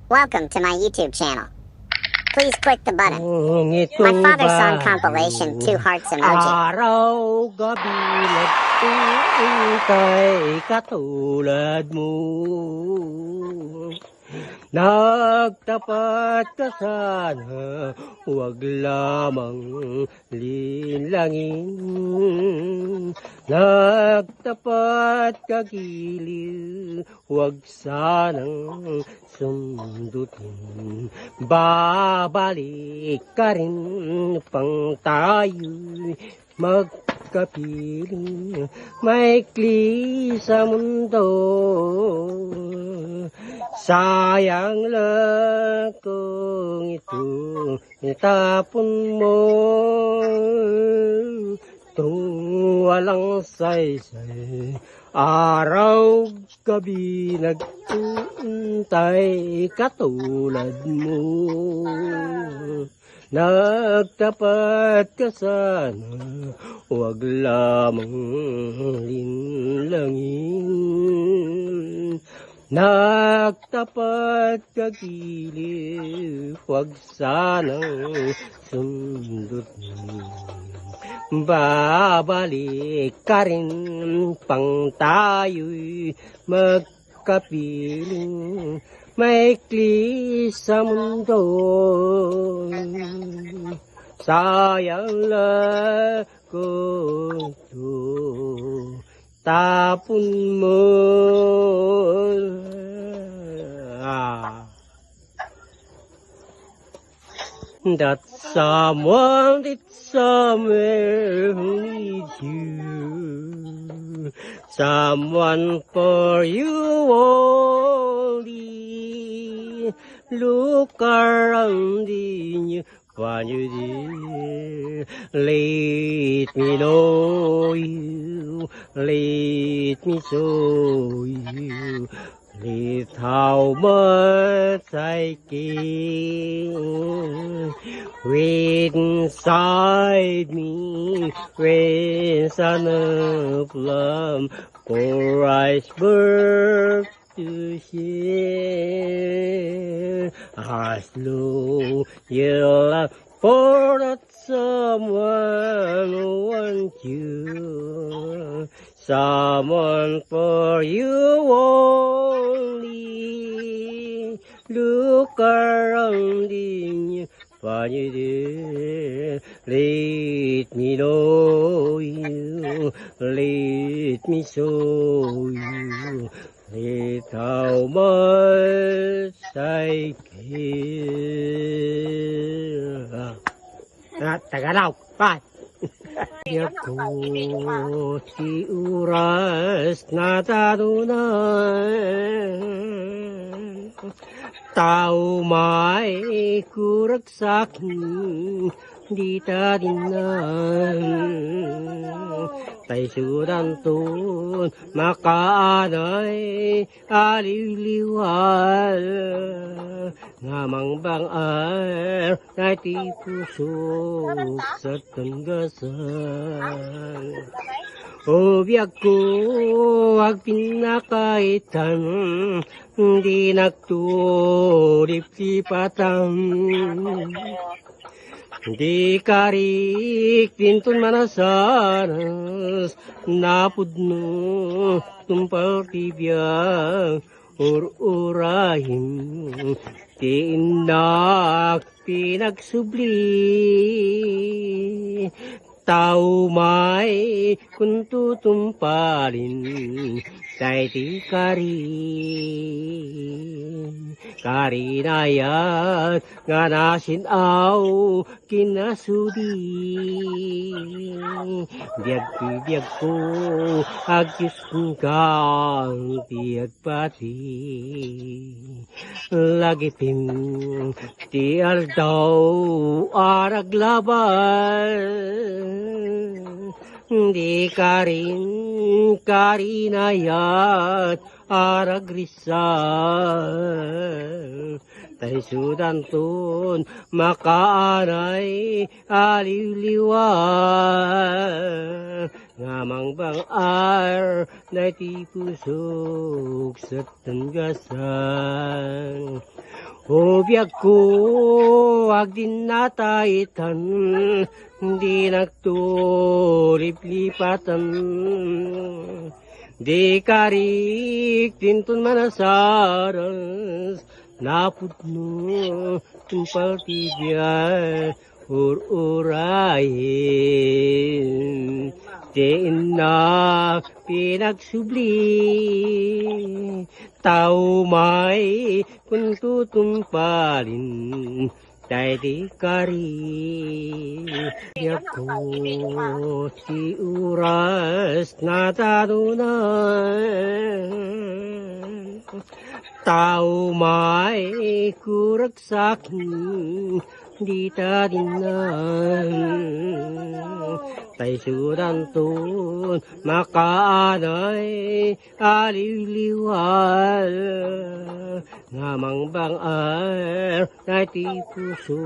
Welcome to my YouTube channel. Please click the button. My father's song compilation, 2 hearts emoji. Araw gabi nag-uintay katulad mo. Nagtapat ka sana, huwag lamang linlangin. Nagtapat ka giliw, huwag sanang sundutin. Babalik ka rin pang tayo'y magkapiling. Maikli sa mundo, sayang lang kung ito itapon mo. Tung walang saysay, araw gabi nag-uintay katulad mo. Nagtapat ka sana, huwag lamang linlangin. Nagtapat ka giliw, huwag sanang sundutin. Babalik ka rin pang tayo'y magkapiling. Maikli sa mundo, sayang lang kung ito tapon mo. That someone that somewhere needs you, someone for you only. Look around in you, find you dear. Let me know you, let me show you, let how much I care. Inside me, when sun of love for iceberg to share. As low your love for that someone who wants you, someone for you only. Look around in you, find you there. Let me know you, let me show you, let how much I care. Tagalog, bye. Ko si oras na talunan, tao may kurag sa'kin, di tadinan. Tay sudan ton makaanay aliliwal, ngamang bangar na ti pusok sa tanggasan. O biyag ko ag pinakaitan, di nagtulip si patang. Di karik pintun manasanas, napudno tumpal tibiyang ur-urahim. Tiinak pinagsubli, tao may kung tutumpalin, tay ti karin. Karinayat nga nasinaw kinasudi, biyag ko agyus kang biyag pati. Lagitim ti aldaw araglaban, di karin karinayat aragrisan. Tay sudan ton makaanay aliliwan, ngamang bangar na ti pusok sa tanggasan. O biyag ko, wag din nataitan, di nagtulip-lipatan. Di karik tintun manasaras, napudno tumpal tibiyay, urahin. Di inak pinagsubli, tao may kung tutumpalin, tay di kari. Diyak ko si oras na talunan, tao may kurak sa'kin, di tadinan. Tay sudanton makaanay aliliwal, ngamang bangar na ti puso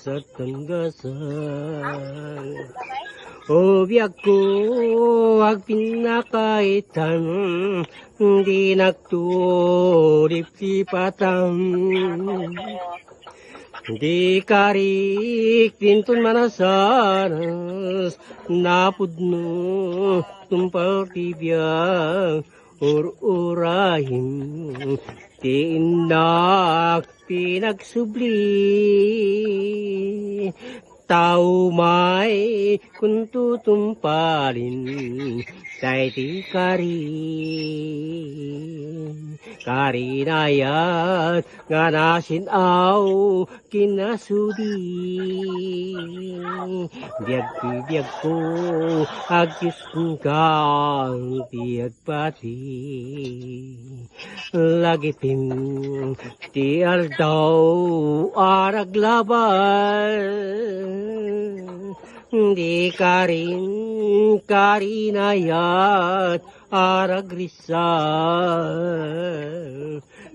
sa tanggasan. O biyag ko wag pinakaitan, di nagtulip-lipatan. Di karik tintun manasaras, napudno tumpal tibiyang urahin. Di inak pinagsubli, tao may kung tutumpalin, tay di kari. Karinayat nga nasinaw kinasudi, biyag ko agyus kang biyag pati. Lagitim ti aldaw araglaban, di karinayat aragrisan.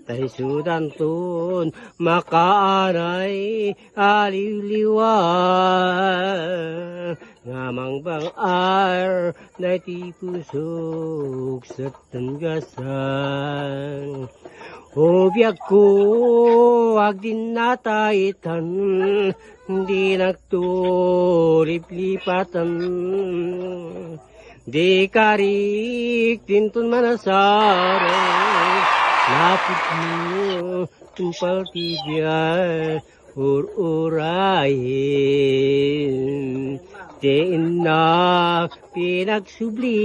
Tay sudanton makaanay aliliwan, ngamang bangar na ti pusok sa tanggasan. O biyag ko wag din nataitan, di nagtulip-lipatan. Di karik tintun manasaras, lapit mo tumpal tibiyay urahin. Di inak pinagsubli,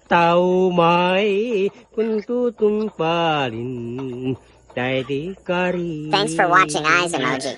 tao may kung tutumpalin, tay di kari. Thanks for watching Eyes Emoji.